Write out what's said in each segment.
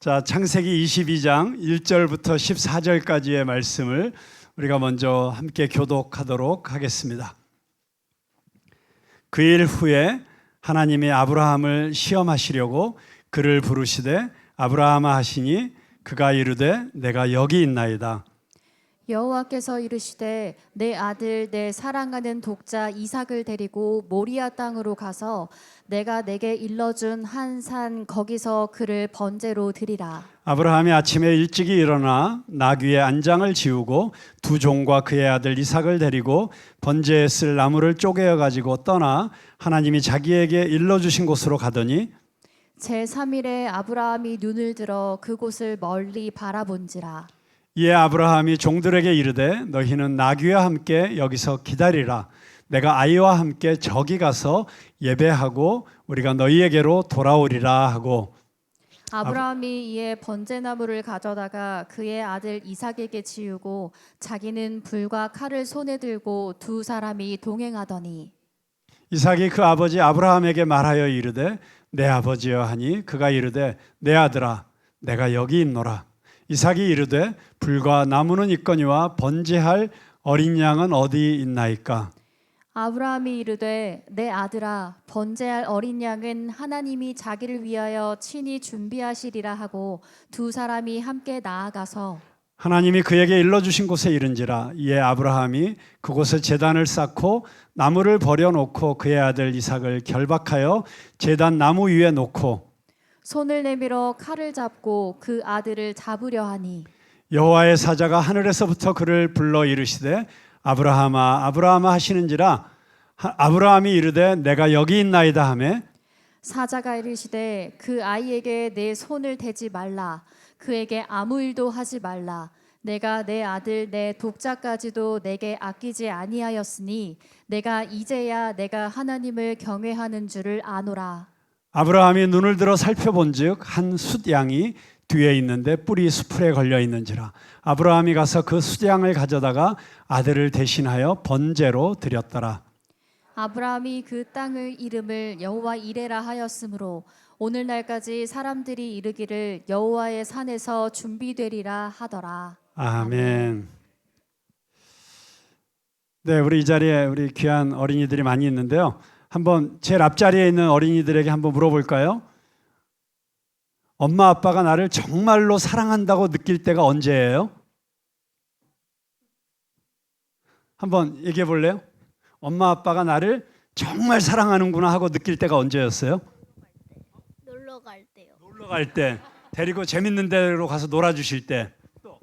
자, 창세기 22장 1절부터 14절까지의 말씀을 우리가 먼저 함께 교독하도록 하겠습니다. 그 일 후에 하나님이 아브라함을 시험하시려고 그를 부르시되 아브라함아 하시니 그가 이르되 내가 여기 있나이다. 여호와께서 이르시되 내 아들 내 사랑하는 독자 이삭을 데리고 모리아 땅으로 가서 내가 내게 일러준 한 산 거기서 그를 번제로 드리라. 아브라함이 아침에 일찍이 일어나 나귀의 안장을 지우고 두 종과 그의 아들 이삭을 데리고 번제에 쓸 나무를 쪼개어 가지고 떠나 하나님이 자기에게 일러주신 곳으로 가더니 제3일에 아브라함이 눈을 들어 그곳을 멀리 바라본지라. 이에 아브라함이 종들에게 이르되 너희는 나귀와 함께 여기서 기다리라. 내가 아이와 함께 저기 가서 예배하고 우리가 너희에게로 돌아오리라 하고 아브라함이 이에 번제나무를 가져다가 그의 아들 이삭에게 지우고 자기는 불과 칼을 손에 들고 두 사람이 동행하더니 이삭이 그 아버지 아브라함에게 말하여 이르되 내 아버지여 하니 그가 이르되 내 아들아 내가 여기 있노라. 이삭이 이르되 불과 나무는 있거니와 번제할 어린 양은 어디 있나이까? 아브라함이 이르되 내 아들아 번제할 어린 양은 하나님이 자기를 위하여 친히 준비하시리라 하고 두 사람이 함께 나아가서 하나님이 그에게 일러주신 곳에 이른지라. 이에 아브라함이 그곳에 제단을 쌓고 나무를 버려놓고 그의 아들 이삭을 결박하여 제단 나무 위에 놓고 손을 내밀어 칼을 잡고 그 아들을 잡으려 하니 여호와의 사자가 하늘에서부터 그를 불러 이르시되 아브라함아 아브라함아 하시는지라. 아브라함이 이르되 내가 여기 있나이다 하매 사자가 이르시되 그 아이에게 내 손을 대지 말라. 그에게 아무 일도 하지 말라. 내가 내 아들 내 독자까지도 내게 아끼지 아니하였으니 내가 이제야 내가 하나님을 경외하는 줄을 아노라. 아브라함이 눈을 들어 살펴본즉 한 숫양이 뒤에 있는데 뿔이 수풀에 걸려 있는지라. 아브라함이 가서 그 숫양을 가져다가 아들을 대신하여 번제로 드렸더라. 아브라함이 그 땅의 이름을 여호와 이레라 하였으므로 오늘날까지 사람들이 이르기를 여호와의 산에서 준비되리라 하더라. 아멘. 네, 우리 이 자리에 우리 귀한 어린이들이 많이 있는데요. 한번 제일 앞자리에 있는 어린이들에게 한번 물어볼까요? 엄마 아빠가 나를 정말로 사랑한다고 느낄 때가 언제예요? 한번 얘기해 볼래요? 엄마 아빠가 나를 정말 사랑하는구나 하고 느낄 때가 언제였어요? 놀러 갈 때요. 놀러 갈 때, 데리고 재밌는 데로 가서 놀아주실 때, 또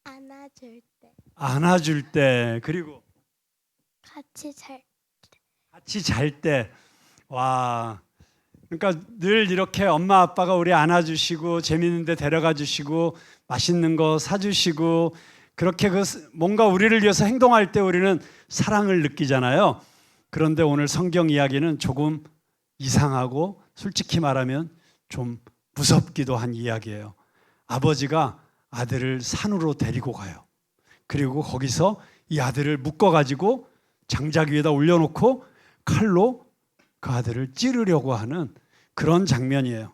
안아줄 때, 안아줄 때, 그리고 같이 잘 잘 때. 와, 그러니까 늘 이렇게 엄마 아빠가 우리 안아주시고 재밌는 데 데려가 주시고 맛있는 거 사주시고 그렇게 뭔가 우리를 위해서 행동할 때 우리는 사랑을 느끼잖아요. 그런데 오늘 성경 이야기는 조금 이상하고 솔직히 말하면 좀 무섭기도 한 이야기예요. 아버지가 아들을 산으로 데리고 가요. 그리고 거기서 이 아들을 묶어가지고 장작 위에다 올려놓고 칼로 그 아들을 찌르려고 하는 그런 장면이에요.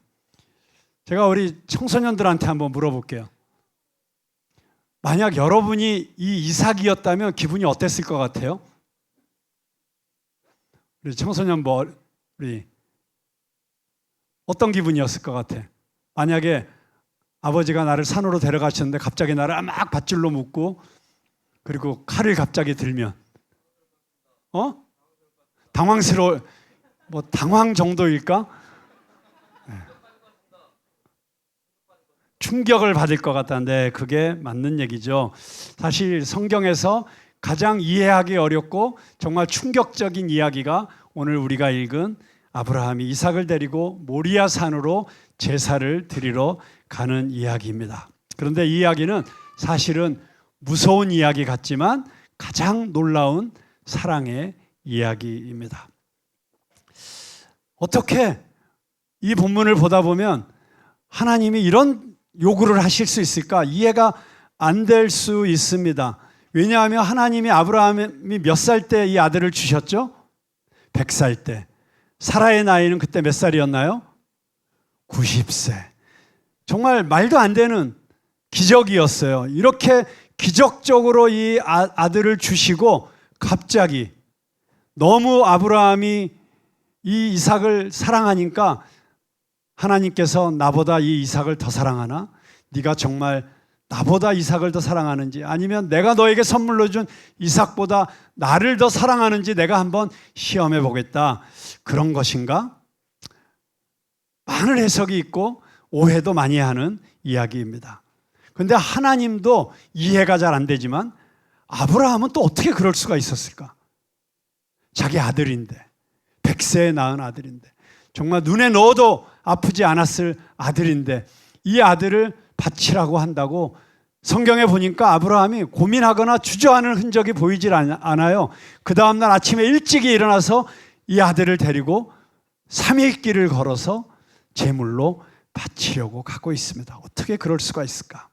제가 우리 청소년들한테 한번 물어볼게요. 만약 여러분이 이 이삭이었다면 기분이 어땠을 것 같아요? 우리 청소년 우리 어떤 기분이었을 것 같아? 만약에 아버지가 나를 산으로 데려가셨는데 갑자기 나를 막 밧줄로 묶고 그리고 칼을 갑자기 들면 당황스러워. 당황 정도일까? 네. 충격을 받을 것 같다는데 그게 맞는 얘기죠. 사실 성경에서 가장 이해하기 어렵고 정말 충격적인 이야기가 오늘 우리가 읽은 아브라함이 이삭을 데리고 모리아 산으로 제사를 드리러 가는 이야기입니다. 그런데 이 이야기는 사실은 무서운 이야기 같지만 가장 놀라운 사랑의 이야기입니다. 어떻게 이 본문을 보다 보면 하나님이 이런 요구를 하실 수 있을까? 이해가 안 될 수 있습니다. 왜냐하면 하나님이 아브라함이 몇 살 때 이 아들을 주셨죠? 100살 때. 사라의 나이는 그때 몇 살이었나요? 90세. 정말 말도 안 되는 기적이었어요. 이렇게 기적적으로 이 아들을 주시고 갑자기 너무 아브라함이 이 이삭을 사랑하니까 하나님께서 나보다 이 이삭을 더 사랑하나? 네가 정말 나보다 이삭을 더 사랑하는지, 아니면 내가 너에게 선물로 준 이삭보다 나를 더 사랑하는지 내가 한번 시험해 보겠다, 그런 것인가? 많은 해석이 있고 오해도 많이 하는 이야기입니다. 그런데 하나님도 이해가 잘 안 되지만 아브라함은 또 어떻게 그럴 수가 있었을까? 자기 아들인데, 100세에 낳은 아들인데, 정말 눈에 넣어도 아프지 않았을 아들인데 이 아들을 바치라고 한다고 성경에 보니까 아브라함이 고민하거나 주저하는 흔적이 보이질 않아요. 그 다음날 아침에 일찍 일어나서 이 아들을 데리고 3일 길을 걸어서 제물로 바치려고 가고 있습니다. 어떻게 그럴 수가 있을까?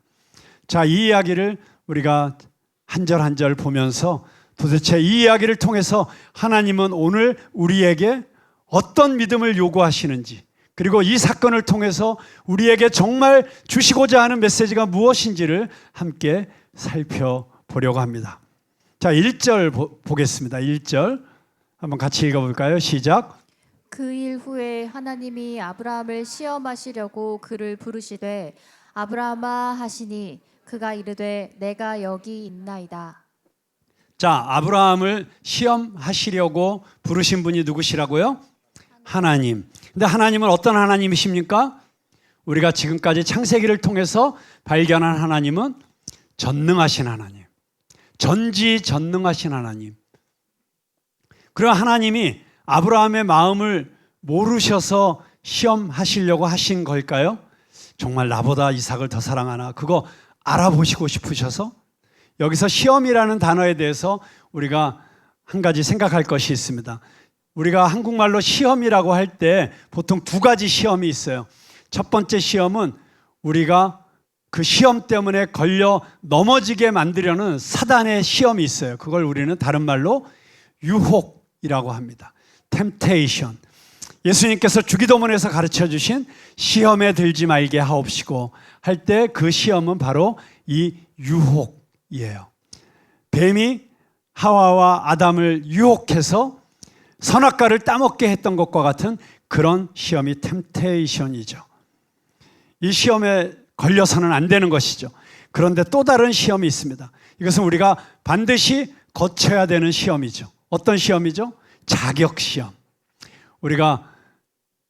자, 이 이야기를 우리가 한 절 한 절 보면서 도대체 이 이야기를 통해서 하나님은 오늘 우리에게 어떤 믿음을 요구하시는지, 그리고 이 사건을 통해서 우리에게 정말 주시고자 하는 메시지가 무엇인지를 함께 살펴보려고 합니다. 자, 1절 보겠습니다. 1절 한번 같이 읽어볼까요? 시작. 그 일 후에 하나님이 아브라함을 시험하시려고 그를 부르시되 아브라함아 하시니 그가 이르되 내가 여기 있나이다. 자, 아브라함을 시험하시려고 부르신 분이 누구시라고요? 하나님. 근데 하나님은 어떤 하나님이십니까? 우리가 지금까지 창세기를 통해서 발견한 하나님은 전능하신 하나님, 전지전능하신 하나님. 그런 하나님이 아브라함의 마음을 모르셔서 시험하시려고 하신 걸까요? 정말 나보다 이삭을 더 사랑하나? 그거 알아보시고 싶으셔서? 여기서 시험이라는 단어에 대해서 우리가 한 가지 생각할 것이 있습니다. 우리가 한국말로 시험이라고 할 때 보통 두 가지 시험이 있어요. 첫 번째 시험은 우리가 그 시험 때문에 걸려 넘어지게 만들려는 사단의 시험이 있어요. 그걸 우리는 다른 말로 유혹이라고 합니다. temptation. 예수님께서 주기도문에서 가르쳐 주신 시험에 들지 말게 하옵시고 할 때 그 시험은 바로 이 유혹이에요. 뱀이 하와와 아담을 유혹해서 선악과를 따먹게 했던 것과 같은 그런 시험이 템테이션이죠. 이 시험에 걸려서는 안 되는 것이죠. 그런데 또 다른 시험이 있습니다. 이것은 우리가 반드시 거쳐야 되는 시험이죠. 어떤 시험이죠? 자격시험. 우리가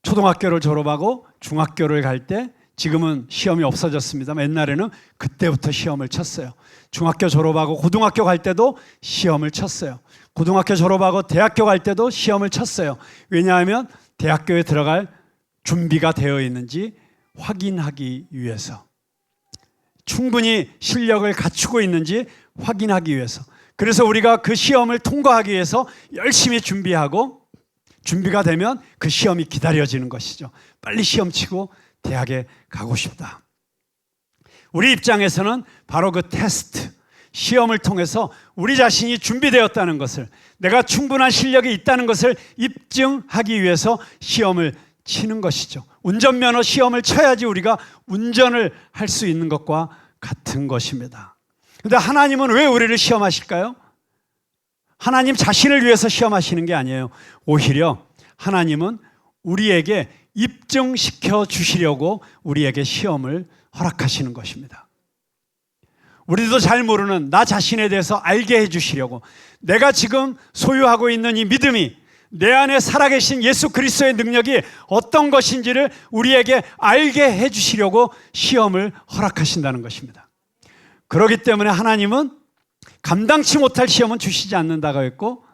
초등학교를 졸업하고 중학교를 갈 때, 지금은 시험이 없어졌습니다만 옛날에는 그때부터 시험을 쳤어요. 중학교 졸업하고 고등학교 갈 때도 시험을 쳤어요. 고등학교 졸업하고 대학교 갈 때도 시험을 쳤어요. 왜냐하면 대학교에 들어갈 준비가 되어 있는지 확인하기 위해서, 충분히 실력을 갖추고 있는지 확인하기 위해서. 그래서 우리가 그 시험을 통과하기 위해서 열심히 준비하고, 준비가 되면 그 시험이 기다려지는 것이죠. 빨리 시험 치고 대학에 가고 싶다. 우리 입장에서는 바로 그 테스트, 시험을 통해서 우리 자신이 준비되었다는 것을, 내가 충분한 실력이 있다는 것을 입증하기 위해서 시험을 치는 것이죠. 운전면허 시험을 쳐야지 우리가 운전을 할 수 있는 것과 같은 것입니다. 그런데 하나님은 왜 우리를 시험하실까요? 하나님 자신을 위해서 시험하시는 게 아니에요. 오히려 하나님은 우리에게 입증시켜 주시려고 우리에게 시험을 허락하시는 것입니다. 우리도 잘 모르는 나 자신에 대해서 알게 해주시려고, 내가 지금 소유하고 있는 이 믿음이, 내 안에 살아계신 예수 그리스도의 능력이 어떤 것인지를 우리에게 알게 해주시려고 시험을 허락하신다는 것입니다. 그렇기 때문에 하나님은 감당치 못할 시험은 주시지 않는다고 했고,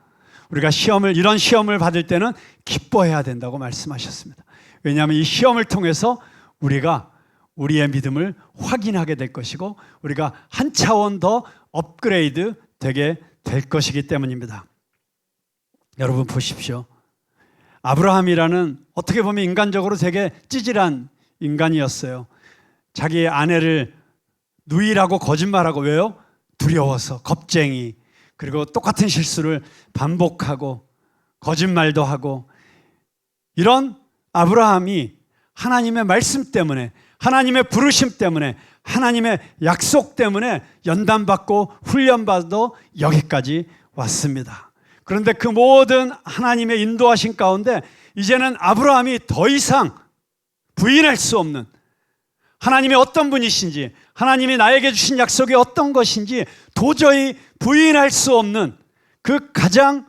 우리가 이런 시험을 받을 때는 기뻐해야 된다고 말씀하셨습니다. 왜냐하면 이 시험을 통해서 우리가 우리의 믿음을 확인하게 될 것이고, 우리가 한 차원 더 업그레이드 되게 될 것이기 때문입니다. 여러분 보십시오. 아브라함이라는 어떻게 보면 인간적으로 되게 찌질한 인간이었어요. 자기의 아내를 누이라고 거짓말하고, 왜요? 두려워서, 겁쟁이, 그리고 똑같은 실수를 반복하고 거짓말도 하고, 이런 아브라함이 하나님의 말씀 때문에, 하나님의 부르심 때문에, 하나님의 약속 때문에 연단받고 훈련받아 여기까지 왔습니다. 그런데 그 모든 하나님의 인도하신 가운데 이제는 아브라함이 더 이상 부인할 수 없는, 하나님이 어떤 분이신지, 하나님이 나에게 주신 약속이 어떤 것인지 도저히 부인할 수 없는 그 가장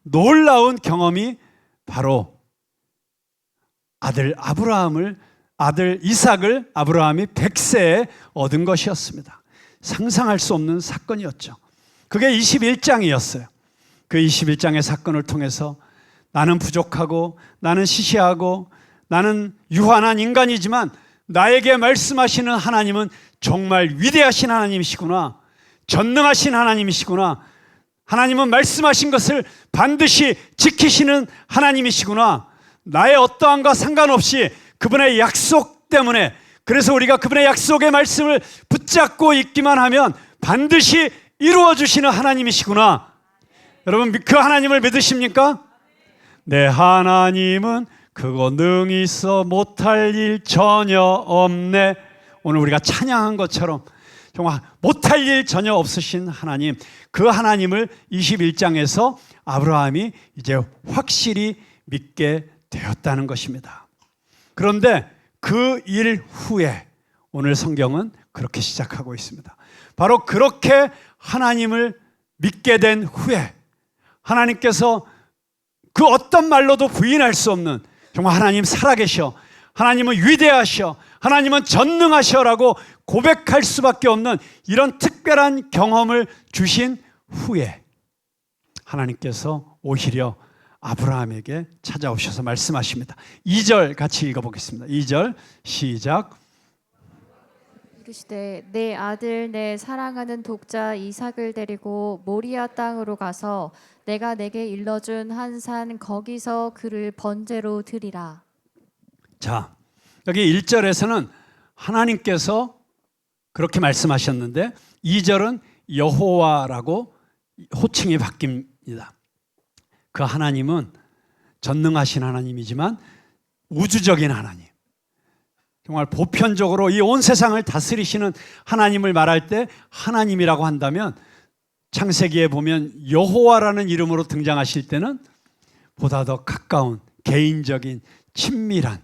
놀라운 경험이 바로 아들 이삭을 아브라함이 100세에 얻은 것이었습니다. 상상할 수 없는 사건이었죠. 그게 21장이었어요. 그 21장의 사건을 통해서 나는 부족하고, 나는 시시하고, 나는 유한한 인간이지만 나에게 말씀하시는 하나님은 정말 위대하신 하나님이시구나, 전능하신 하나님이시구나, 하나님은 말씀하신 것을 반드시 지키시는 하나님이시구나, 나의 어떠함과 상관없이 그분의 약속 때문에, 그래서 우리가 그분의 약속의 말씀을 붙잡고 있기만 하면 반드시 이루어 주시는 하나님이시구나. 여러분, 그 하나님을 믿으십니까? 내 하나님은 그거 능히 있어 못할 일 전혀 없네. 오늘 우리가 찬양한 것처럼 정말 못할 일 전혀 없으신 하나님, 그 하나님을 21장에서 아브라함이 이제 확실히 믿게 되었다는 것입니다. 그런데 그 일 후에 오늘 성경은 그렇게 시작하고 있습니다. 바로 그렇게 하나님을 믿게 된 후에 하나님께서 그 어떤 말로도 부인할 수 없는, 정말 하나님 살아계셔, 하나님은 위대하셔, 하나님은 전능하셔라고 고백할 수밖에 없는 이런 특별한 경험을 주신 후에 하나님께서 오히려 아브라함에게 찾아오셔서 말씀하십니다. 2절 같이 읽어보겠습니다. 2절 시작. 이르시되 내 아들 내 사랑하는 독자 이삭을 데리고 모리아 땅으로 가서 내가 내게 일러준 한 산 거기서 그를 번제로 드리라. 자, 여기 1절에서는 하나님께서 그렇게 말씀하셨는데 2절은 여호와라고 호칭이 바뀝니다. 그 하나님은 전능하신 하나님이지만 우주적인 하나님, 정말 보편적으로 이 온 세상을 다스리시는 하나님을 말할 때 하나님이라고 한다면 창세기에 보면 여호와라는 이름으로 등장하실 때는 보다 더 가까운 개인적인 친밀한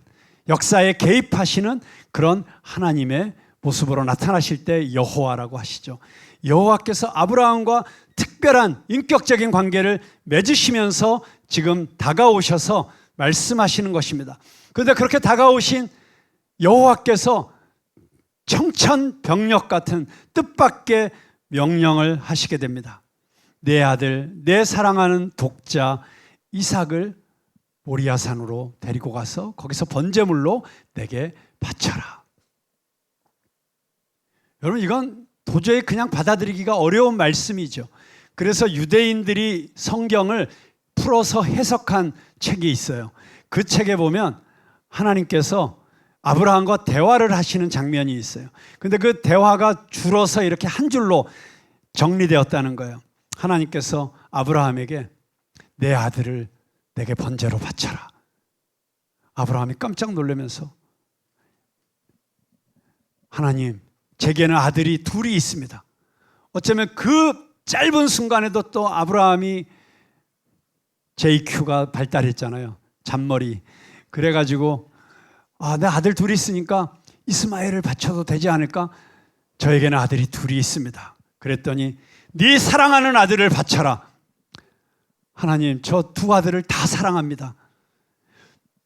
역사에 개입하시는 그런 하나님의 모습으로 나타나실 때 여호와라고 하시죠. 여호와께서 아브라함과 특별한 인격적인 관계를 맺으시면서 지금 다가오셔서 말씀하시는 것입니다. 그런데 그렇게 다가오신 여호와께서 청천벽력 같은 뜻밖의 명령을 하시게 됩니다. 내 아들, 내 사랑하는 독자 이삭을 모리아산으로 데리고 가서 거기서 번제물로 내게 바쳐라. 여러분, 이건 도저히 그냥 받아들이기가 어려운 말씀이죠. 그래서 유대인들이 성경을 풀어서 해석한 책이 있어요. 그 책에 보면 하나님께서 아브라함과 대화를 하시는 장면이 있어요. 근데 그 대화가 줄어서 이렇게 한 줄로 정리되었다는 거예요. 하나님께서 아브라함에게 내 아들을 내게 번제로 바쳐라. 아브라함이 깜짝 놀라면서 하나님, 제게는 아들이 둘이 있습니다. 어쩌면 그 짧은 순간에도 또 아브라함이 JQ가 발달했잖아요. 잔머리. 그래가지고 내 아들 둘이 있으니까 이스마엘을 바쳐도 되지 않을까? 저에게는 아들이 둘이 있습니다. 그랬더니 네 사랑하는 아들을 바쳐라. 하나님, 저 두 아들을 다 사랑합니다.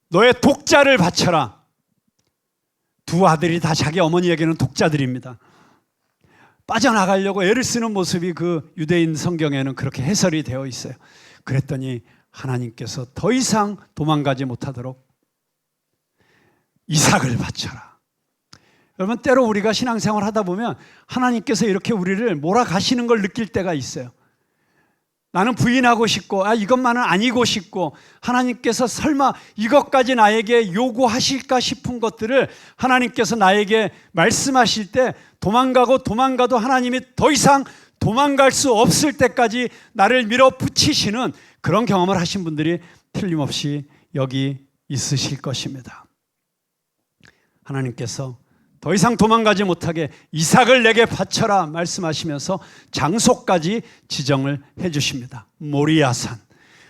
너의 독자를 바쳐라. 두 아들이 다 자기 어머니에게는 독자들입니다. 빠져나가려고 애를 쓰는 모습이 그 유대인 성경에는 그렇게 해설이 되어 있어요. 그랬더니 하나님께서 더 이상 도망가지 못하도록 이삭을 바쳐라. 여러분, 때로 우리가 신앙생활 하다 보면 하나님께서 이렇게 우리를 몰아가시는 걸 느낄 때가 있어요. 나는 부인하고 싶고 이것만은 아니고 싶고 하나님께서 설마 이것까지 나에게 요구하실까 싶은 것들을 하나님께서 나에게 말씀하실 때 도망가도 하나님이 더 이상 도망갈 수 없을 때까지 나를 밀어붙이시는 그런 경험을 하신 분들이 틀림없이 여기 있으실 것입니다. 하나님께서 더 이상 도망가지 못하게 이삭을 내게 바쳐라 말씀하시면서 장소까지 지정을 해 주십니다. 모리아산.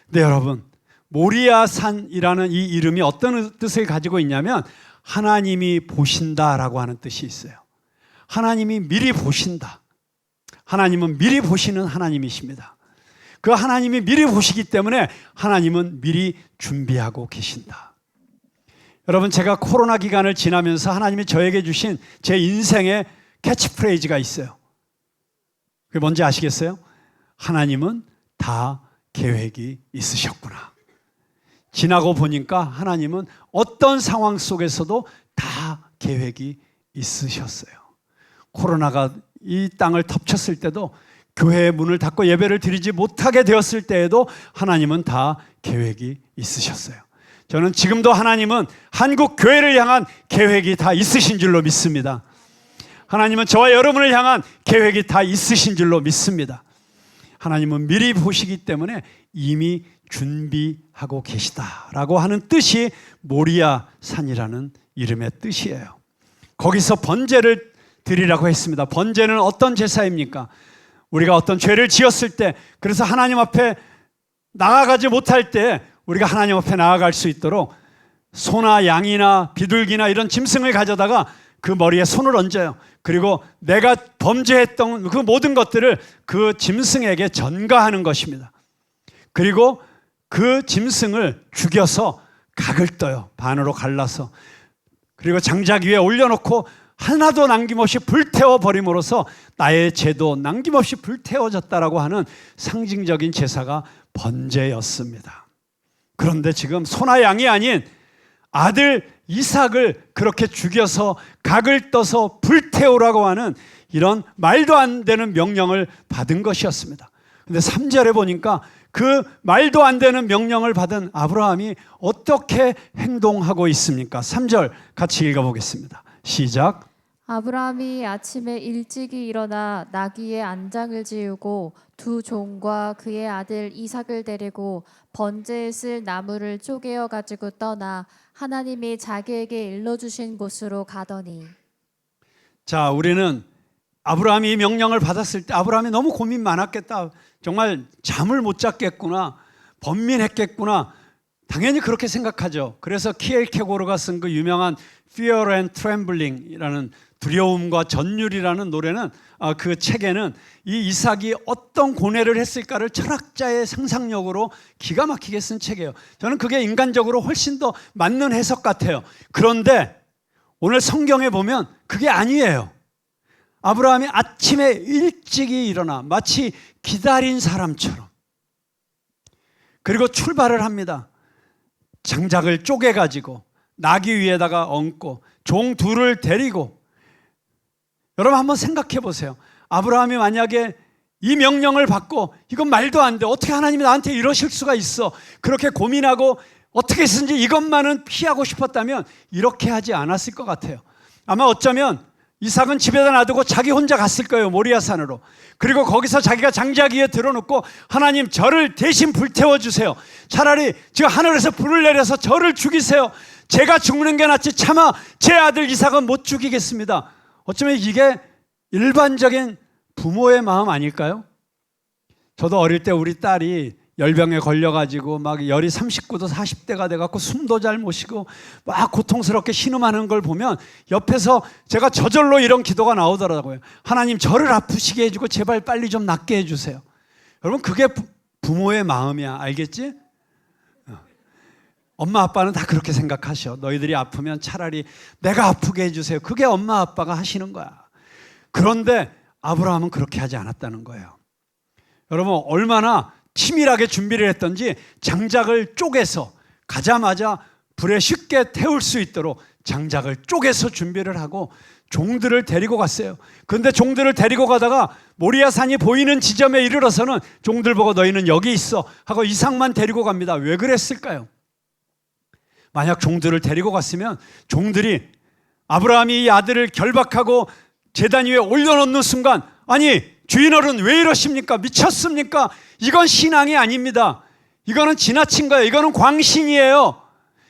네, 여러분, 모리아산이라는 이 이름이 어떤 뜻을 가지고 있냐면 하나님이 보신다라고 하는 뜻이 있어요. 하나님이 미리 보신다. 하나님은 미리 보시는 하나님이십니다. 그 하나님이 미리 보시기 때문에 하나님은 미리 준비하고 계신다. 여러분, 제가 코로나 기간을 지나면서 하나님이 저에게 주신 제 인생의 캐치프레이즈가 있어요. 그게 뭔지 아시겠어요? 하나님은 다 계획이 있으셨구나. 지나고 보니까 하나님은 어떤 상황 속에서도 다 계획이 있으셨어요. 코로나가 이 땅을 덮쳤을 때도, 교회의 문을 닫고 예배를 드리지 못하게 되었을 때에도 하나님은 다 계획이 있으셨어요. 저는 지금도 하나님은 한국 교회를 향한 계획이 다 있으신 줄로 믿습니다. 하나님은 저와 여러분을 향한 계획이 다 있으신 줄로 믿습니다. 하나님은 미리 보시기 때문에 이미 준비하고 계시다라고 하는 뜻이 모리아 산이라는 이름의 뜻이에요. 거기서 번제를 드리라고 했습니다. 번제는 어떤 제사입니까? 우리가 어떤 죄를 지었을 때, 그래서 하나님 앞에 나아가지 못할 때 우리가 하나님 앞에 나아갈 수 있도록 소나 양이나 비둘기나 이런 짐승을 가져다가 그 머리에 손을 얹어요. 그리고 내가 범죄했던 그 모든 것들을 그 짐승에게 전가하는 것입니다. 그리고 그 짐승을 죽여서 각을 떠요. 반으로 갈라서. 그리고 장작 위에 올려놓고 하나도 남김없이 불태워 버림으로써 나의 죄도 남김없이 불태워졌다라고 하는 상징적인 제사가 번제였습니다. 그런데 지금 소나 양이 아닌 아들 이삭을 그렇게 죽여서 각을 떠서 불태우라고 하는 이런 말도 안 되는 명령을 받은 것이었습니다. 근데 3절에 보니까 그 말도 안 되는 명령을 받은 아브라함이 어떻게 행동하고 있습니까? 3절 같이 읽어보겠습니다. 시작. 아브라함이 아침에 일찍이 일어나 나귀의 안장을 지우고 두 종과 그의 아들 이삭을 데리고 번제에 쓸 나무를 쪼개어 가지고 떠나 하나님이 자기에게 일러주신 곳으로 가더니. 자, 우리는 아브라함이 이 명령을 받았을 때 아브라함이 너무 고민 많았겠다. 정말 잠을 못 잤겠구나. 번민했겠구나. 당연히 그렇게 생각하죠. 그래서 키엘케고르가 쓴 그 유명한 Fear and Trembling이라는 두려움과 전율이라는 노래는, 그 책에는 이 이삭이 어떤 고뇌를 했을까를 철학자의 상상력으로 기가 막히게 쓴 책이에요. 저는 그게 인간적으로 훨씬 더 맞는 해석 같아요. 그런데 오늘 성경에 보면 그게 아니에요. 아브라함이 아침에 일찍이 일어나 마치 기다린 사람처럼, 그리고 출발을 합니다. 장작을 쪼개가지고 나귀 위에다가 얹고 종 둘을 데리고. 여러분 한번 생각해 보세요. 아브라함이 만약에 이 명령을 받고 이건 말도 안 돼, 어떻게 하나님이 나한테 이러실 수가 있어, 그렇게 고민하고 어떻게 해서든지 이것만은 피하고 싶었다면 이렇게 하지 않았을 것 같아요. 아마 어쩌면 이삭은 집에다 놔두고 자기 혼자 갔을 거예요. 모리아산으로. 그리고 거기서 자기가 장작 위에 들어놓고 하나님, 저를 대신 불태워 주세요. 차라리 지금 하늘에서 불을 내려서 저를 죽이세요. 제가 죽는 게 낫지 차마 제 아들 이삭은 못 죽이겠습니다. 어쩌면 이게 일반적인 부모의 마음 아닐까요? 저도 어릴 때 우리 딸이 열병에 걸려가지고 막 열이 39도 40대가 돼갖고 숨도 잘 못 쉬고 막 고통스럽게 신음하는 걸 보면 옆에서 제가 저절로 이런 기도가 나오더라고요. 하나님, 저를 아프시게 해주고 제발 빨리 좀 낫게 해주세요. 여러분, 그게 부모의 마음이야. 알겠지? 엄마 아빠는 다 그렇게 생각하셔. 너희들이 아프면 차라리 내가 아프게 해주세요. 그게 엄마 아빠가 하시는 거야. 그런데 아브라함은 그렇게 하지 않았다는 거예요. 여러분, 얼마나 치밀하게 준비를 했던지 장작을 쪼개서 가자마자 불에 쉽게 태울 수 있도록 장작을 쪼개서 준비를 하고 종들을 데리고 갔어요. 그런데 종들을 데리고 가다가 모리아산이 보이는 지점에 이르러서는 종들 보고 너희는 여기 있어 하고 이삭만 데리고 갑니다. 왜 그랬을까요? 만약 종들을 데리고 갔으면 종들이 아브라함이 이 아들을 결박하고 제단 위에 올려놓는 순간, 아니 주인어른 왜 이러십니까? 미쳤습니까? 이건 신앙이 아닙니다. 이거는 지나친 거예요. 이거는 광신이에요.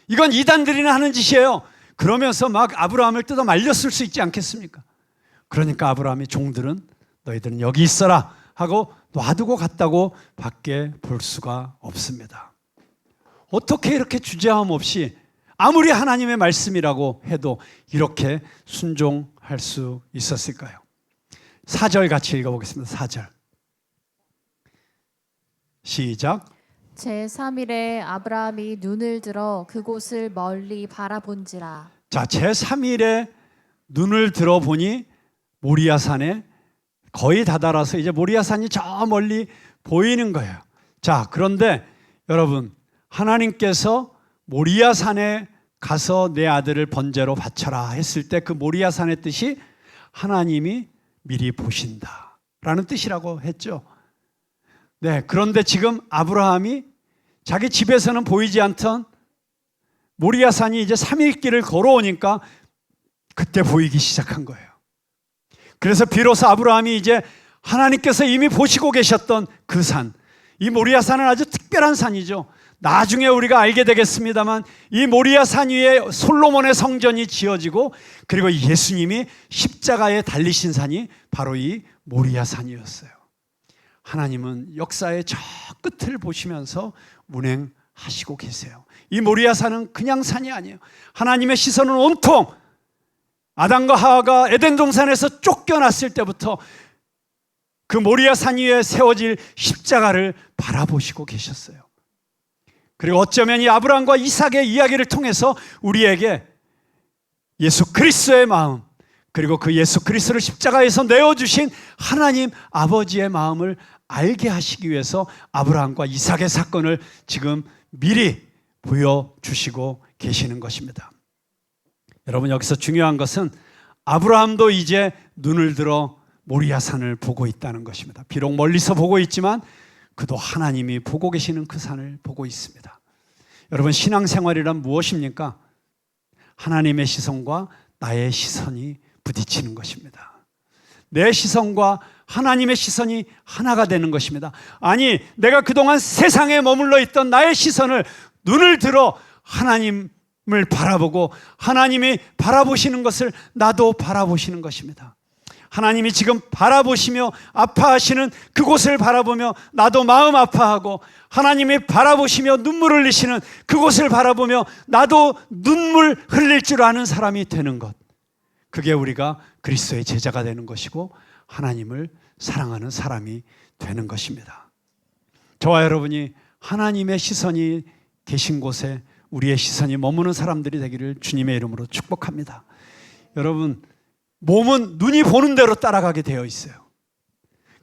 이건 이단들이나 하는 짓이에요. 그러면서 막 아브라함을 뜯어 말렸을 수 있지 않겠습니까? 그러니까 아브라함이 종들은 너희들은 여기 있어라 하고 놔두고 갔다고 밖에 볼 수가 없습니다. 어떻게 이렇게 주저함 없이 아무리 하나님의 말씀이라고 해도 이렇게 순종할 수 있었을까요? 4절 같이 읽어보겠습니다. 4절 시작. 제3일에 아브라함이 눈을 들어 그곳을 멀리 바라본지라. 자, 제3일에 눈을 들어보니 모리아산에 거의 다다라서 이제 모리아산이 저 멀리 보이는 거예요. 자, 그런데 여러분, 하나님께서 모리아산에 가서 내 아들을 번제로 바쳐라 했을 때 그 모리아산의 뜻이 하나님이 미리 보신다라는 뜻이라고 했죠. 네, 그런데 지금 아브라함이 자기 집에서는 보이지 않던 모리아산이 이제 3일 길을 걸어오니까 그때 보이기 시작한 거예요. 그래서 비로소 아브라함이 이제 하나님께서 이미 보시고 계셨던 그 산, 이 모리아산은 아주 특별한 산이죠. 나중에 우리가 알게 되겠습니다만 이 모리아산 위에 솔로몬의 성전이 지어지고 그리고 예수님이 십자가에 달리신 산이 바로 이 모리아산이었어요. 하나님은 역사의 저 끝을 보시면서 운행하시고 계세요. 이 모리아산은 그냥 산이 아니에요. 하나님의 시선은 온통 아담과 하와가 에덴 동산에서 쫓겨났을 때부터 그 모리아산 위에 세워질 십자가를 바라보시고 계셨어요. 그리고 어쩌면 이 아브라함과 이삭의 이야기를 통해서 우리에게 예수 그리스도의 마음, 그리고 그 예수 그리스도를 십자가에서 내어주신 하나님 아버지의 마음을 알게 하시기 위해서 아브라함과 이삭의 사건을 지금 미리 보여주시고 계시는 것입니다. 여러분, 여기서 중요한 것은 아브라함도 이제 눈을 들어 모리아산을 보고 있다는 것입니다. 비록 멀리서 보고 있지만 그도 하나님이 보고 계시는 그 산을 보고 있습니다. 여러분, 신앙생활이란 무엇입니까? 하나님의 시선과 나의 시선이 부딪히는 것입니다. 내 시선과 하나님의 시선이 하나가 되는 것입니다. 아니, 내가 그동안 세상에 머물러 있던 나의 시선을 눈을 들어 하나님을 바라보고 하나님이 바라보시는 것을 나도 바라보시는 것입니다. 하나님이 지금 바라보시며 아파하시는 그곳을 바라보며 나도 마음 아파하고 하나님이 바라보시며 눈물을 흘리시는 그곳을 바라보며 나도 눈물 흘릴 줄 아는 사람이 되는 것, 그게 우리가 그리스도의 제자가 되는 것이고 하나님을 사랑하는 사람이 되는 것입니다. 저와 여러분이 하나님의 시선이 계신 곳에 우리의 시선이 머무는 사람들이 되기를 주님의 이름으로 축복합니다. 여러분, 몸은 눈이 보는 대로 따라가게 되어 있어요.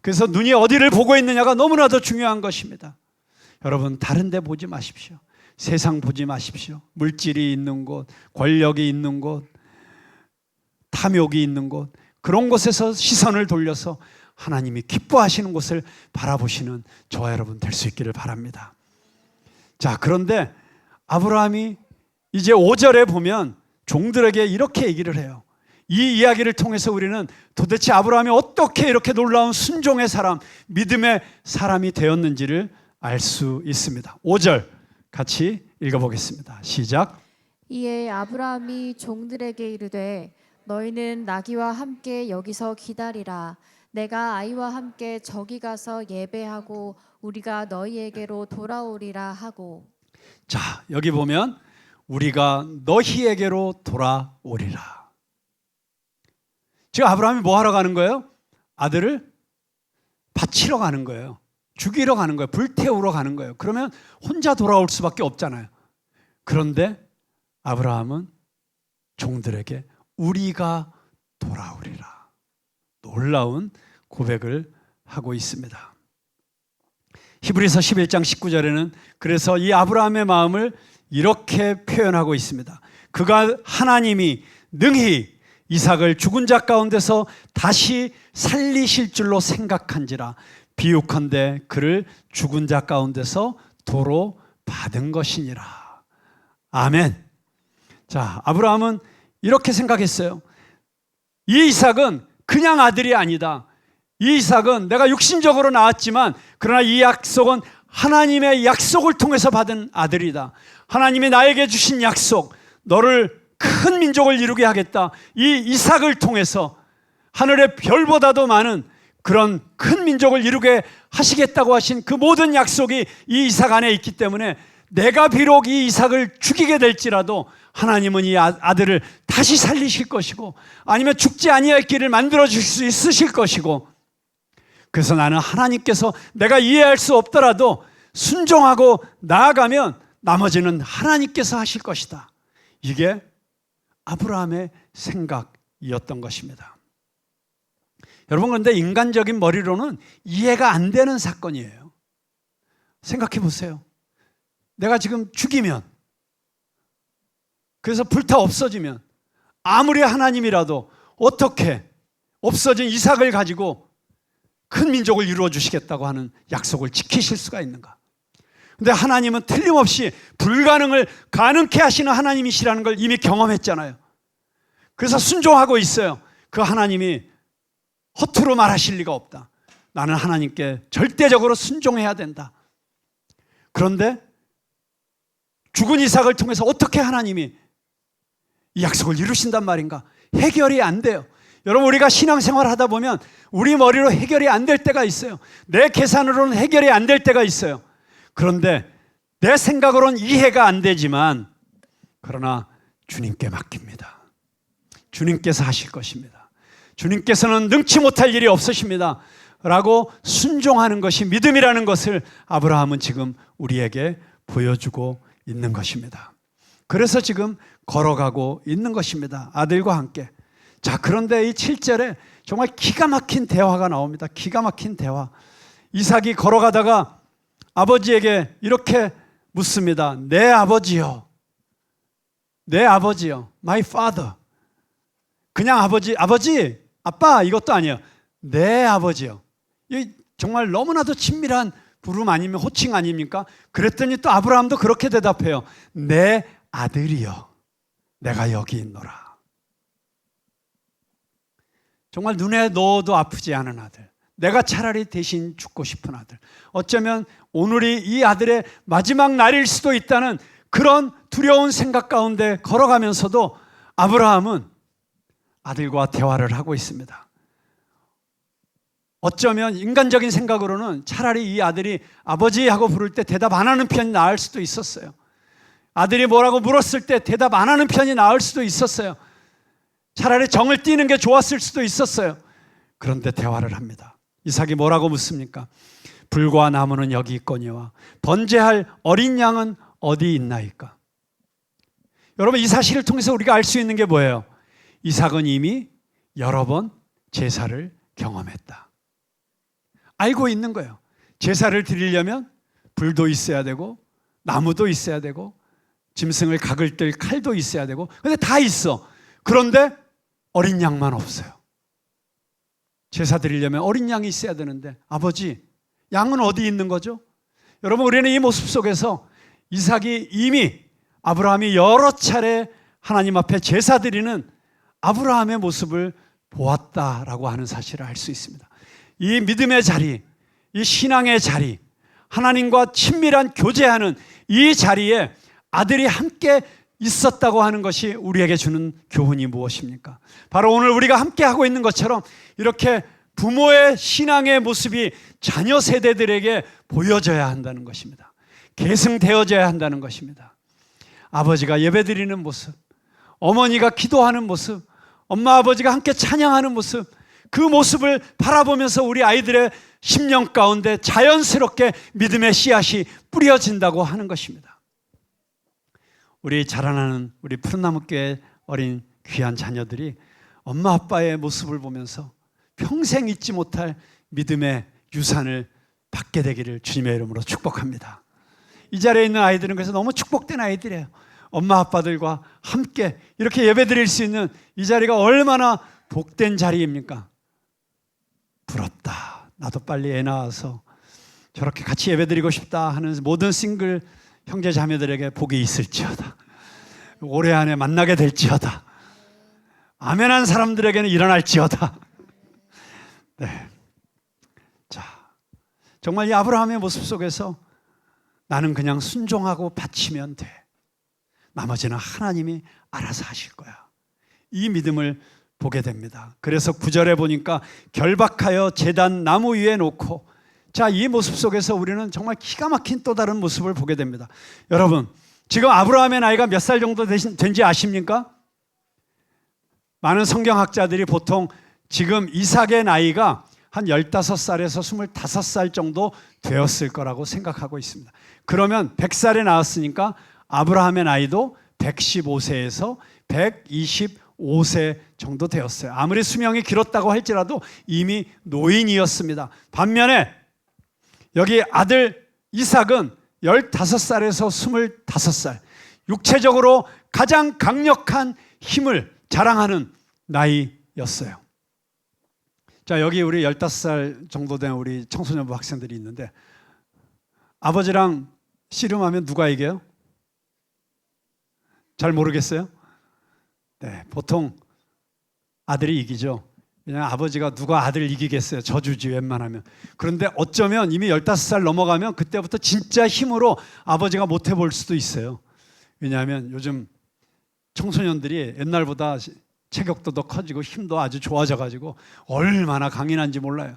그래서 눈이 어디를 보고 있느냐가 너무나도 중요한 것입니다. 여러분, 다른 데 보지 마십시오. 세상 보지 마십시오. 물질이 있는 곳, 권력이 있는 곳, 탐욕이 있는 곳, 그런 곳에서 시선을 돌려서 하나님이 기뻐하시는 곳을 바라보시는 저와 여러분 될 수 있기를 바랍니다. 자, 그런데 아브라함이 이제 5절에 보면 종들에게 이렇게 얘기를 해요. 이 이야기를 통해서 우리는 도대체 아브라함이 어떻게 이렇게 놀라운 순종의 사람, 믿음의 사람이 되었는지를 알 수 있습니다. 5절 같이 읽어보겠습니다. 시작. 이에 아브라함이 종들에게 이르되 너희는 나귀와 함께 여기서 기다리라. 내가 아이와 함께 저기 가서 예배하고 우리가 너희에게로 돌아오리라 하고. 자, 여기 보면 우리가 너희에게로 돌아오리라. 지금 아브라함이 뭐 하러 가는 거예요? 아들을 바치러 가는 거예요. 죽이러 가는 거예요. 불태우러 가는 거예요. 그러면 혼자 돌아올 수밖에 없잖아요. 그런데 아브라함은 종들에게 우리가 돌아오리라. 놀라운 고백을 하고 있습니다. 히브리서 11장 19절에는 그래서 이 아브라함의 마음을 이렇게 표현하고 있습니다. 그가 하나님이 능히 이삭을 죽은 자 가운데서 다시 살리실 줄로 생각한지라 비유컨대 그를 죽은 자 가운데서 도로 받은 것이니라. 아멘. 자, 아브라함은 이렇게 생각했어요. 이 이삭은 그냥 아들이 아니다. 이 이삭은 내가 육신적으로 낳았지만 그러나 이 약속은 하나님의 약속을 통해서 받은 아들이다. 하나님이 나에게 주신 약속, 너를 큰 민족을 이루게 하겠다. 이 이삭을 통해서 하늘의 별보다도 많은 그런 큰 민족을 이루게 하시겠다고 하신 그 모든 약속이 이 이삭 안에 있기 때문에 내가 비록 이 이삭을 죽이게 될지라도 하나님은 이 아들을 다시 살리실 것이고 아니면 죽지 아니할 길을 만들어 줄 수 있으실 것이고, 그래서 나는 하나님께서 내가 이해할 수 없더라도 순종하고 나아가면 나머지는 하나님께서 하실 것이다. 이게 아브라함의 생각이었던 것입니다. 여러분, 그런데 인간적인 머리로는 이해가 안 되는 사건이에요. 생각해 보세요. 내가 지금 죽이면, 그래서 불타 없어지면 아무리 하나님이라도 어떻게 없어진 이삭을 가지고 큰 민족을 이루어 주시겠다고 하는 약속을 지키실 수가 있는가? 근데 하나님은 틀림없이 불가능을 가능케 하시는 하나님이시라는 걸 이미 경험했잖아요. 그래서 순종하고 있어요. 그 하나님이 허투루 말하실 리가 없다. 나는 하나님께 절대적으로 순종해야 된다. 그런데 죽은 이삭을 통해서 어떻게 하나님이 이 약속을 이루신단 말인가? 해결이 안 돼요. 여러분, 우리가 신앙생활 하다 보면 우리 머리로 해결이 안 될 때가 있어요. 내 계산으로는 해결이 안 될 때가 있어요. 그런데 내 생각으로는 이해가 안 되지만, 그러나 주님께 맡깁니다. 주님께서 하실 것입니다. 주님께서는 능치 못할 일이 없으십니다 라고 순종하는 것이 믿음이라는 것을 아브라함은 지금 우리에게 보여주고 있는 것입니다. 그래서 지금 걸어가고 있는 것입니다. 아들과 함께. 자, 그런데 이 7절에 정말 기가 막힌 대화가 나옵니다. 기가 막힌 대화. 이삭이 걸어가다가 아버지에게 이렇게 묻습니다. 내 아버지요. 내 아버지요. My father. 그냥 아버지, 아빠 이것도 아니에요. 내 아버지요. 이 정말 너무나도 친밀한 부름 아니면 호칭 아닙니까? 그랬더니 또 아브라함도 그렇게 대답해요. 내 아들이요. 내가 여기 있노라. 정말 눈에 넣어도 아프지 않은 아들. 내가 차라리 대신 죽고 싶은 아들. 어쩌면 오늘이 이 아들의 마지막 날일 수도 있다는 그런 두려운 생각 가운데 걸어가면서도 아브라함은 아들과 대화를 하고 있습니다. 어쩌면 인간적인 생각으로는 차라리 이 아들이 아버지 하고 부를 때 대답 안 하는 편이 나을 수도 있었어요. 아들이 뭐라고 물었을 때 대답 안 하는 편이 나을 수도 있었어요. 차라리 정을 띄는 게 좋았을 수도 있었어요. 그런데 대화를 합니다. 이삭이 뭐라고 묻습니까? 불과 나무는 여기 있거니와 번제할 어린 양은 어디 있나이까? 여러분, 이 사실을 통해서 우리가 알 수 있는 게 뭐예요? 이삭은 이미 여러 번 제사를 경험했다. 알고 있는 거예요. 제사를 드리려면 불도 있어야 되고 나무도 있어야 되고 짐승을 각을 뜰 칼도 있어야 되고, 근데 다 있어. 그런데 어린 양만 없어요. 제사 드리려면 어린 양이 있어야 되는데 아버지, 양은 어디 있는 거죠? 여러분, 우리는 이 모습 속에서 이삭이 이미 아브라함이 여러 차례 하나님 앞에 제사 드리는 아브라함의 모습을 보았다라고 하는 사실을 알 수 있습니다. 이 믿음의 자리, 이 신앙의 자리, 하나님과 친밀한 교제하는 이 자리에 아들이 함께 있었다고 하는 것이 우리에게 주는 교훈이 무엇입니까? 바로 오늘 우리가 함께 하고 있는 것처럼 이렇게 부모의 신앙의 모습이 자녀 세대들에게 보여져야 한다는 것입니다. 계승되어져야 한다는 것입니다. 아버지가 예배드리는 모습, 어머니가 기도하는 모습, 엄마 아버지가 함께 찬양하는 모습, 그 모습을 바라보면서 우리 아이들의 심령 가운데 자연스럽게 믿음의 씨앗이 뿌려진다고 하는 것입니다. 우리 자라나는 우리 푸른나무교회 어린 귀한 자녀들이 엄마 아빠의 모습을 보면서 평생 잊지 못할 믿음의 유산을 받게 되기를 주님의 이름으로 축복합니다. 이 자리에 있는 아이들은 그래서 너무 축복된 아이들이에요. 엄마 아빠들과 함께 이렇게 예배드릴 수 있는 이 자리가 얼마나 복된 자리입니까? 부럽다. 나도 빨리 애 낳아서 저렇게 같이 예배드리고 싶다 하는 모든 싱글 형제 자매들에게 복이 있을지어다. 올해 안에 만나게 될지어다. 아멘한 사람들에게는 일어날지어다. 네. 자, 정말 이 아브라함의 모습 속에서 나는 그냥 순종하고 바치면 돼. 나머지는 하나님이 알아서 하실 거야. 이 믿음을 보게 됩니다. 그래서 9절에 보니까 결박하여 제단 나무 위에 놓고, 자, 이 모습 속에서 우리는 정말 기가 막힌 또 다른 모습을 보게 됩니다. 여러분, 지금 아브라함의 나이가 몇 살 정도 된지 아십니까? 많은 성경학자들이 보통 지금 이삭의 나이가 한 15살에서 25살 정도 되었을 거라고 생각하고 있습니다. 그러면 100살에 나왔으니까 아브라함의 나이도 115세에서 125세 정도 되었어요. 아무리 수명이 길었다고 할지라도 이미 노인이었습니다. 반면에 여기 아들 이삭은 15살에서 25살, 육체적으로 가장 강력한 힘을 자랑하는 나이였어요. 자, 여기 우리 15살 정도 된 우리 청소년부 학생들이 있는데, 아버지랑 씨름하면 누가 이겨요? 잘 모르겠어요? 네, 보통 아들이 이기죠. 그냥 아버지가 누가 아들 이기겠어요? 저주지 웬만하면. 그런데 어쩌면 이미 15살 넘어가면 그때부터 진짜 힘으로 아버지가 못 해볼 수도 있어요. 왜냐하면 요즘 청소년들이 옛날보다 체격도 더 커지고 힘도 아주 좋아져가지고 얼마나 강인한지 몰라요.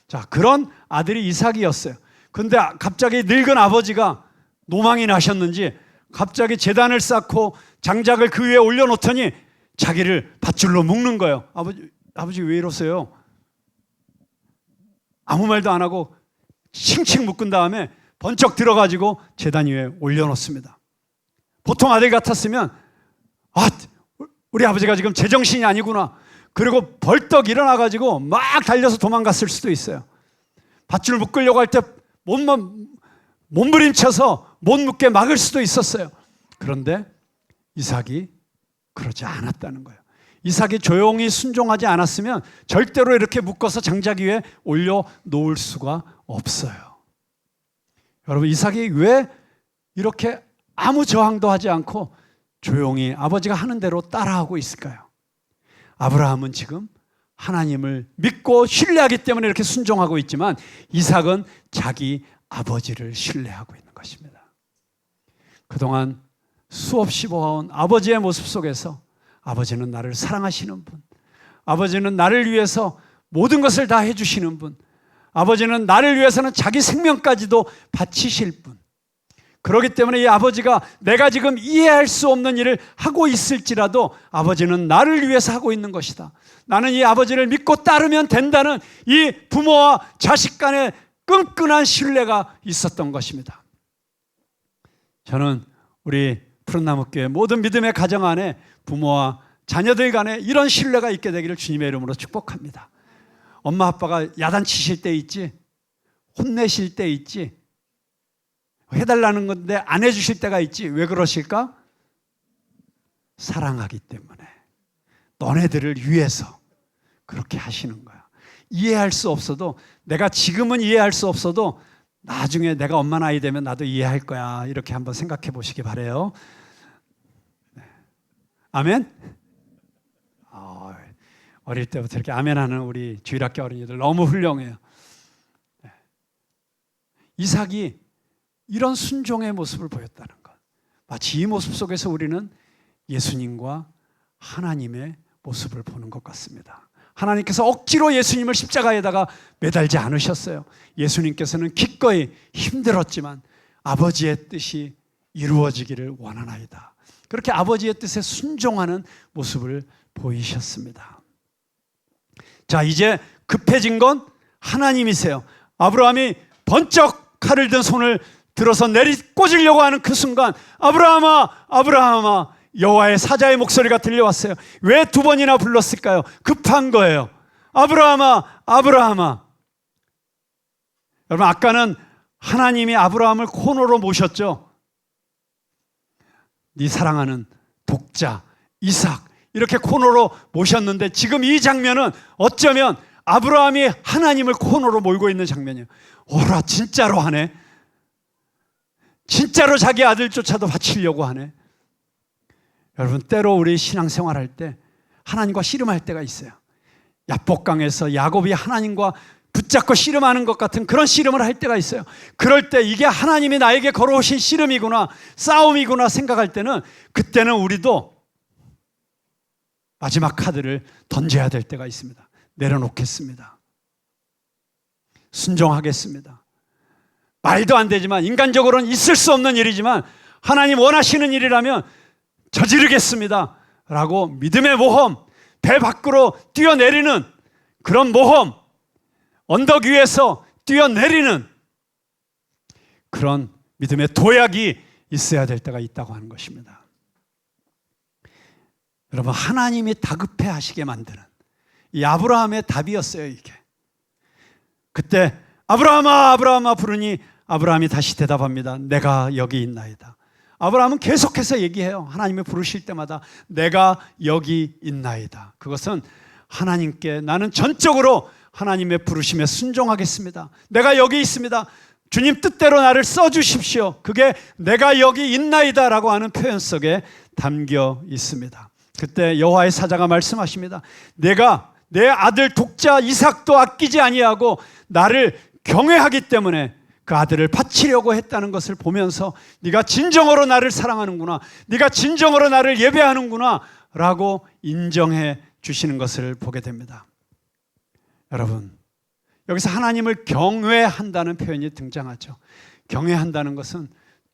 자, 그런 아들이 이삭이었어요. 근데 갑자기 늙은 아버지가 노망이 나셨는지 갑자기 제단을 쌓고 장작을 그 위에 올려놓더니 자기를 밧줄로 묶는 거예요. 아버지 왜 이러세요? 아무 말도 안 하고 칭칭 묶은 다음에 번쩍 들어가지고 제단 위에 올려놓습니다. 보통 아들 같았으면 우리 아버지가 지금 제정신이 아니구나, 그리고 벌떡 일어나가지고 막 달려서 도망갔을 수도 있어요. 밧줄 묶으려고 할 때 몸부림쳐서 못 묶게 막을 수도 있었어요. 그런데 이삭이 그러지 않았다는 거예요. 이삭이 조용히 순종하지 않았으면 절대로 이렇게 묶어서 장작 위에 올려놓을 수가 없어요. 여러분, 이삭이 왜 이렇게 아무 저항도 하지 않고 조용히 아버지가 하는 대로 따라하고 있을까요? 아브라함은 지금 하나님을 믿고 신뢰하기 때문에 이렇게 순종하고 있지만, 이삭은 자기 아버지를 신뢰하고 있는 것입니다. 그동안 수없이 보아온 아버지의 모습 속에서 아버지는 나를 사랑하시는 분, 아버지는 나를 위해서 모든 것을 다 해주시는 분, 아버지는 나를 위해서는 자기 생명까지도 바치실 분, 그렇기 때문에 이 아버지가 내가 지금 이해할 수 없는 일을 하고 있을지라도 아버지는 나를 위해서 하고 있는 것이다, 나는 이 아버지를 믿고 따르면 된다는 이 부모와 자식 간의 끈끈한 신뢰가 있었던 것입니다. 저는 우리 푸른나무교회 모든 믿음의 가정 안에 부모와 자녀들 간에 이런 신뢰가 있게 되기를 주님의 이름으로 축복합니다. 엄마 아빠가 야단치실 때 있지, 혼내실 때 있지, 해달라는 건데 안 해주실 때가 있지. 왜 그러실까? 사랑하기 때문에, 너네들을 위해서 그렇게 하시는 거야. 이해할 수 없어도, 내가 지금은 이해할 수 없어도 나중에 내가 엄마 나이 되면 나도 이해할 거야, 이렇게 한번 생각해 보시기 바래요. 아멘? 어릴 때부터 이렇게 아멘하는 우리 주일학교 어린이들 너무 훌륭해요. 이삭이 이런 순종의 모습을 보였다는 것, 마치 이 모습 속에서 우리는 예수님과 하나님의 모습을 보는 것 같습니다. 하나님께서 억지로 예수님을 십자가에다가 매달지 않으셨어요. 예수님께서는 기꺼이 힘들었지만 아버지의 뜻이 이루어지기를 원하나이다, 그렇게 아버지의 뜻에 순종하는 모습을 보이셨습니다. 자, 이제 급해진 건 하나님이세요. 아브라함이 번쩍 칼을 든 손을 들어서 내리 꽂으려고 하는 그 순간, 아브라함아, 아브라함아, 여호와의 사자의 목소리가 들려왔어요. 왜 두 번이나 불렀을까요? 급한 거예요. 아브라함아, 아브라함아. 여러분, 아까는 하나님이 아브라함을 코너로 모셨죠. 네 사랑하는 독자 이삭, 이렇게 코너로 모셨는데, 지금 이 장면은 어쩌면 아브라함이 하나님을 코너로 몰고 있는 장면이에요. 오라, 진짜로 하네. 진짜로 자기 아들조차도 바치려고 하네. 여러분, 때로 우리 신앙생활 할 때 하나님과 씨름할 때가 있어요. 야복강에서 야곱이 하나님과 붙잡고 씨름하는 것 같은 그런 씨름을 할 때가 있어요. 그럴 때 이게 하나님이 나에게 걸어오신 씨름이구나, 싸움이구나 생각할 때는, 그때는 우리도 마지막 카드를 던져야 될 때가 있습니다. 내려놓겠습니다. 순종하겠습니다. 말도 안 되지만, 인간적으로는 있을 수 없는 일이지만 하나님 원하시는 일이라면 저지르겠습니다 라고 믿음의 모험, 배 밖으로 뛰어내리는 그런 모험, 언덕 위에서 뛰어내리는 그런 믿음의 도약이 있어야 될 때가 있다고 하는 것입니다. 여러분, 하나님이 다급해 하시게 만드는 이 아브라함의 답이었어요. 이게 그때 아브라함아 아브라함아 부르니 아브라함이 다시 대답합니다. 내가 여기 있나이다. 아브라함은 계속해서 얘기해요. 하나님이 부르실 때마다 내가 여기 있나이다. 그것은 하나님께 나는 전적으로 하나님의 부르심에 순종하겠습니다. 내가 여기 있습니다. 주님 뜻대로 나를 써주십시오. 그게 내가 여기 있나이다 라고 하는 표현 속에 담겨 있습니다. 그때 여호와의 사자가 말씀하십니다. 내가 내 아들 독자 이삭도 아끼지 아니하고 나를 경외하기 때문에 그 아들을 바치려고 했다는 것을 보면서 네가 진정으로 나를 사랑하는구나, 네가 진정으로 나를 예배하는구나 라고 인정해 주시는 것을 보게 됩니다. 여러분, 여기서 하나님을 경외한다는 표현이 등장하죠. 경외한다는 것은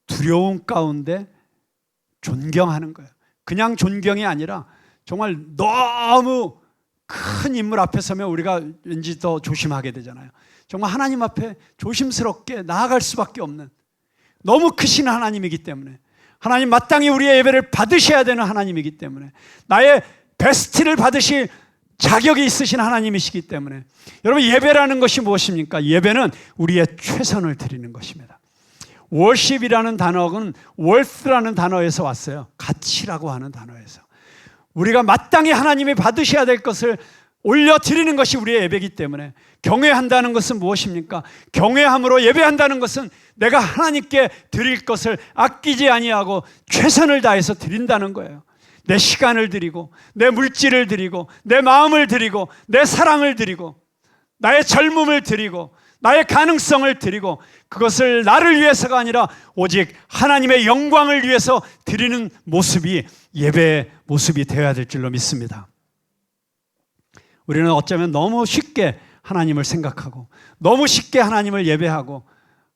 두려움 가운데 존경하는 거예요. 그냥 존경이 아니라 정말 너무 큰 인물 앞에 서면 우리가 왠지 더 조심하게 되잖아요. 정말 하나님 앞에 조심스럽게 나아갈 수밖에 없는, 너무 크신 하나님이기 때문에, 하나님 마땅히 우리의 예배를 받으셔야 되는 하나님이기 때문에, 나의 베스트를 받으실 자격이 있으신 하나님이시기 때문에, 여러분, 예배라는 것이 무엇입니까? 예배는 우리의 최선을 드리는 것입니다. worship이라는 단어는 worth라는 단어에서 왔어요. 가치라고 하는 단어에서. 우리가 마땅히 하나님이 받으셔야 될 것을 올려드리는 것이 우리의 예배이기 때문에, 경외한다는 것은 무엇입니까? 경외함으로 예배한다는 것은 내가 하나님께 드릴 것을 아끼지 아니하고 최선을 다해서 드린다는 거예요. 내 시간을 드리고, 내 물질을 드리고, 내 마음을 드리고, 내 사랑을 드리고, 나의 젊음을 드리고, 나의 가능성을 드리고, 그것을 나를 위해서가 아니라 오직 하나님의 영광을 위해서 드리는 모습이 예배의 모습이 되어야 될 줄로 믿습니다. 우리는 어쩌면 너무 쉽게 하나님을 생각하고, 너무 쉽게 하나님을 예배하고,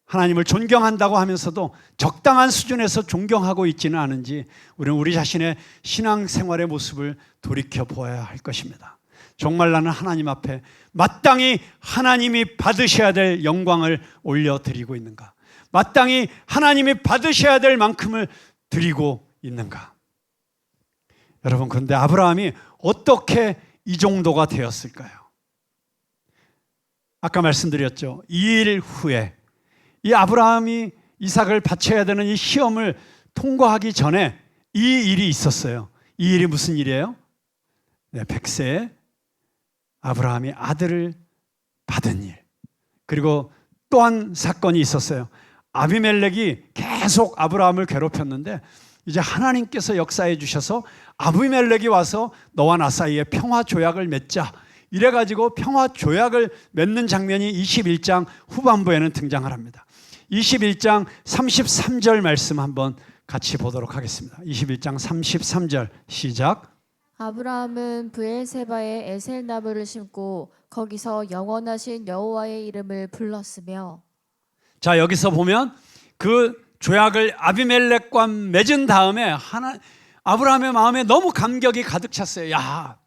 하나님을 존경한다고 하면서도 적당한 수준에서 존경하고 있지는 않은지, 우리는 우리 자신의 신앙생활의 모습을 돌이켜 보아야 할 것입니다. 정말 나는 하나님 앞에 마땅히 하나님이 받으셔야 될 영광을 올려드리고 있는가? 마땅히 하나님이 받으셔야 될 만큼을 드리고 있는가? 여러분, 그런데 아브라함이 어떻게 이 정도가 되었을까요? 아까 말씀드렸죠. 2일 후에 이 아브라함이 이삭을 바쳐야 되는 이 시험을 통과하기 전에 이 일이 있었어요. 이 일이 무슨 일이에요? 100세에 아브라함이 아들을 받은 일. 그리고 또한 사건이 있었어요. 아비멜렉이 계속 아브라함을 괴롭혔는데 이제 하나님께서 역사해 주셔서 아비멜렉이 와서 너와 나 사이에 평화 조약을 맺자, 이래가지고 평화 조약을 맺는 장면이 21장 후반부에는 등장을 합니다. 21장 33절 말씀 한번 같이 보도록 하겠습니다. 21장 33절 시작. 아브라함은 브엘세바에 에셀나무를 심고 거기서 영원하신 여호와의 이름을 불렀으며. 자, 여기서 보면 그 조약을 아비멜렉과 맺은 다음에 아브라함의 마음에 너무 감격이 가득 찼어요. 야,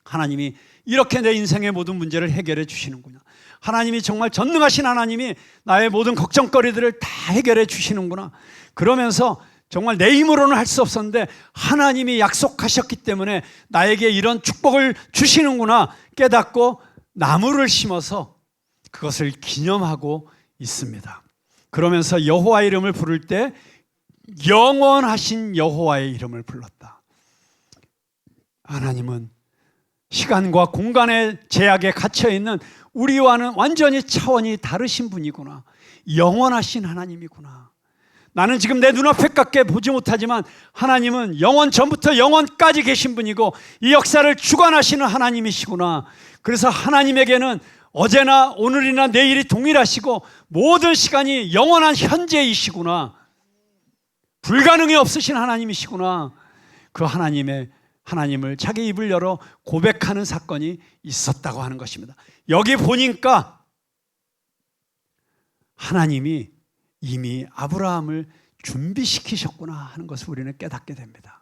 하나님이 이렇게 내 인생의 모든 문제를 해결해 주시는구나. 하나님이 정말 전능하신 하나님이 나의 모든 걱정거리들을 다 해결해 주시는구나. 그러면서 정말 내 힘으로는 할 수 없었는데 하나님이 약속하셨기 때문에 나에게 이런 축복을 주시는구나 깨닫고 나무를 심어서 그것을 기념하고 있습니다. 그러면서 여호와의 이름을 부를 때 영원하신 여호와의 이름을 불렀다. 하나님은 시간과 공간의 제약에 갇혀있는 우리와는 완전히 차원이 다르신 분이구나. 영원하신 하나님이구나. 나는 지금 내 눈앞에밖에 보지 못하지만 하나님은 영원 전부터 영원까지 계신 분이고 이 역사를 주관하시는 하나님이시구나. 그래서 하나님에게는 어제나 오늘이나 내일이 동일하시고 모든 시간이 영원한 현재이시구나. 불가능이 없으신 하나님이시구나. 그 하나님의 하나님을 자기 입을 열어 고백하는 사건이 있었다고 하는 것입니다. 여기 보니까 하나님이 이미 아브라함을 준비시키셨구나 하는 것을 우리는 깨닫게 됩니다.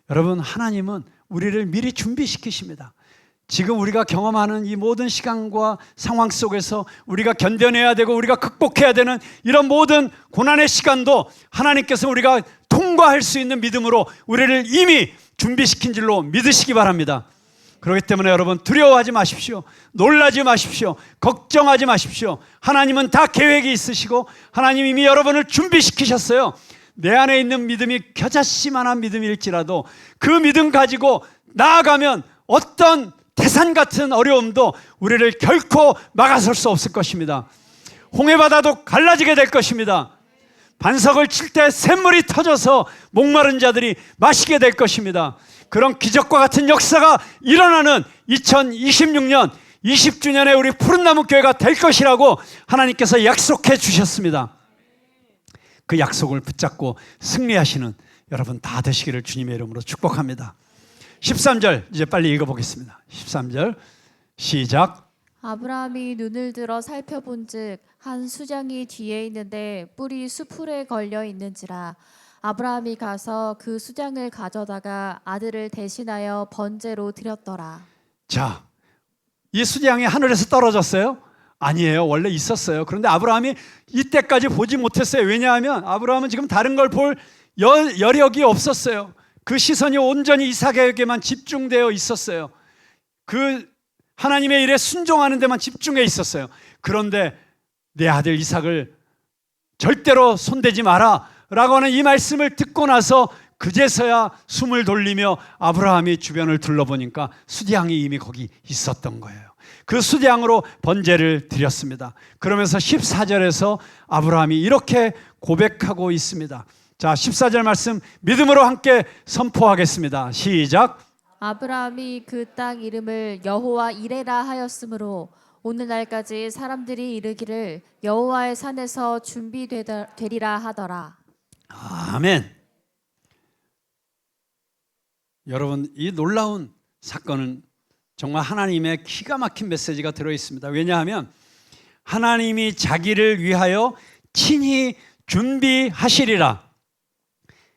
여러분, 하나님은 우리를 미리 준비시키십니다. 지금 우리가 경험하는 이 모든 시간과 상황 속에서 우리가 견뎌내야 되고 우리가 극복해야 되는 이런 모든 고난의 시간도 하나님께서 우리가 통과할 수 있는 믿음으로 우리를 이미 준비시킨 줄로 믿으시기 바랍니다. 그렇기 때문에 여러분, 두려워하지 마십시오. 놀라지 마십시오. 걱정하지 마십시오. 하나님은 다 계획이 있으시고 하나님 이미 여러분을 준비시키셨어요. 내 안에 있는 믿음이 겨자씨만한 믿음일지라도 그 믿음 가지고 나아가면 어떤 태산 같은 어려움도 우리를 결코 막아설 수 없을 것입니다. 홍해바다도 갈라지게 될 것입니다. 반석을 칠 때 샘물이 터져서 목마른 자들이 마시게 될 것입니다. 그런 기적과 같은 역사가 일어나는 2026년 20주년에 우리 푸른나무 교회가 될 것이라고 하나님께서 약속해 주셨습니다. 그 약속을 붙잡고 승리하시는 여러분 다 되시기를 주님의 이름으로 축복합니다. 13절 이제 빨리 읽어보겠습니다. 13절 시작. 아브라함이 눈을 들어 살펴본즉 한 수장이 뒤에 있는데 뿔이 수풀에 걸려 있는지라. 아브라함이 가서 그 수장을 가져다가 아들을 대신하여 번제로 드렸더라. 자, 이 수장이 하늘에서 떨어졌어요? 아니에요. 원래 있었어요. 그런데 아브라함이 이때까지 보지 못했어요. 왜냐하면 아브라함은 지금 다른 걸 볼 여력이 없었어요. 그 시선이 온전히 이삭에게만 집중되어 있었어요. 그 하나님의 일에 순종하는 데만 집중해 있었어요. 그런데 내 아들 이삭을 절대로 손대지 마라 라고 하는 이 말씀을 듣고 나서 그제서야 숨을 돌리며 아브라함이 주변을 둘러보니까 수장이 이미 거기 있었던 거예요. 그 수장으로 번제를 드렸습니다. 그러면서 14절에서 아브라함이 이렇게 고백하고 있습니다. 자, 14절 말씀 믿음으로 함께 선포하겠습니다. 시작. 아브라함이 그 땅 이름을 여호와 이레라 하였으므로 오늘날까지 사람들이 이르기를 여호와의 산에서 준비되리라 하더라. 아멘. 여러분, 이 놀라운 사건은 정말 하나님의 기가 막힌 메시지가 들어있습니다. 왜냐하면 하나님이 자기를 위하여 친히 준비하시리라.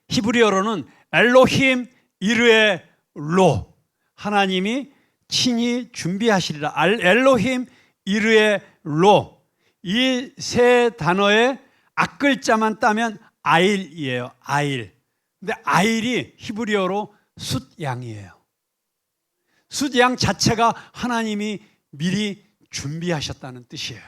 히브리어로는 엘로힘 이르에 로, 하나님이 친히 준비하시리라. 엘로힘 이르에 로, 이 세 단어의 앞글자만 따면 아일이에요. 아일. 근데 아일이 히브리어로 숫양이에요. 숫양 자체가 하나님이 미리 준비하셨다는 뜻이에요.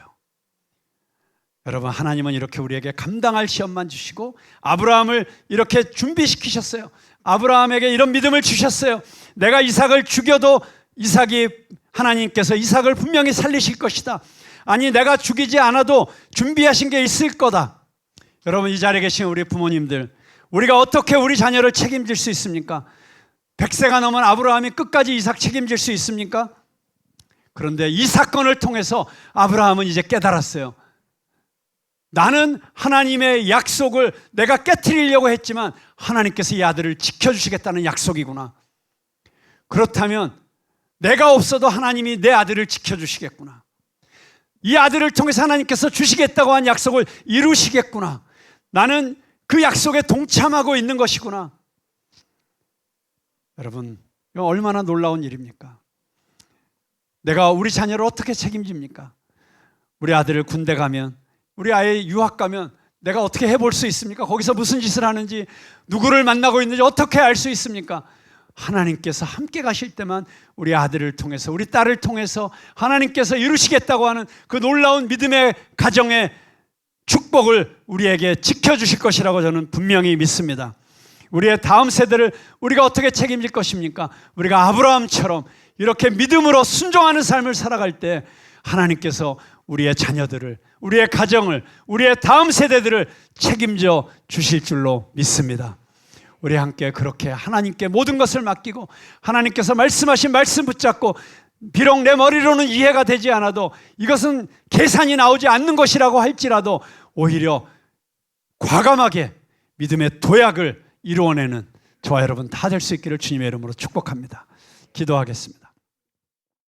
여러분, 하나님은 이렇게 우리에게 감당할 시험만 주시고 아브라함을 이렇게 준비시키셨어요. 아브라함에게 이런 믿음을 주셨어요. 내가 이삭을 죽여도 하나님께서 이삭을 분명히 살리실 것이다. 아니, 내가 죽이지 않아도 준비하신 게 있을 거다. 여러분, 이 자리에 계신 우리 부모님들, 우리가 어떻게 우리 자녀를 책임질 수 있습니까? 100세가 넘은 아브라함이 끝까지 이삭 책임질 수 있습니까? 그런데 이 사건을 통해서 아브라함은 이제 깨달았어요. 나는 하나님의 약속을 내가 깨트리려고 했지만 하나님께서 이 아들을 지켜주시겠다는 약속이구나. 그렇다면 내가 없어도 하나님이 내 아들을 지켜주시겠구나. 이 아들을 통해서 하나님께서 주시겠다고 한 약속을 이루시겠구나. 나는 그 약속에 동참하고 있는 것이구나. 여러분, 이거 얼마나 놀라운 일입니까? 내가 우리 자녀를 어떻게 책임집니까? 우리 아들을 군대 가면, 우리 아이 유학 가면 내가 어떻게 해볼 수 있습니까? 거기서 무슨 짓을 하는지, 누구를 만나고 있는지 어떻게 알 수 있습니까? 하나님께서 함께 가실 때만 우리 아들을 통해서, 우리 딸을 통해서 하나님께서 이루시겠다고 하는 그 놀라운 믿음의 가정의 축복을 우리에게 지켜주실 것이라고 저는 분명히 믿습니다. 우리의 다음 세대를 우리가 어떻게 책임질 것입니까? 우리가 아브라함처럼 이렇게 믿음으로 순종하는 삶을 살아갈 때 하나님께서 우리의 자녀들을, 우리의 가정을, 우리의 다음 세대들을 책임져 주실 줄로 믿습니다. 우리 함께 그렇게 하나님께 모든 것을 맡기고 하나님께서 말씀하신 말씀 붙잡고, 비록 내 머리로는 이해가 되지 않아도 이것은 계산이 나오지 않는 것이라고 할지라도 오히려 과감하게 믿음의 도약을 이루어내는 저와 여러분 다 될 수 있기를 주님의 이름으로 축복합니다. 기도하겠습니다.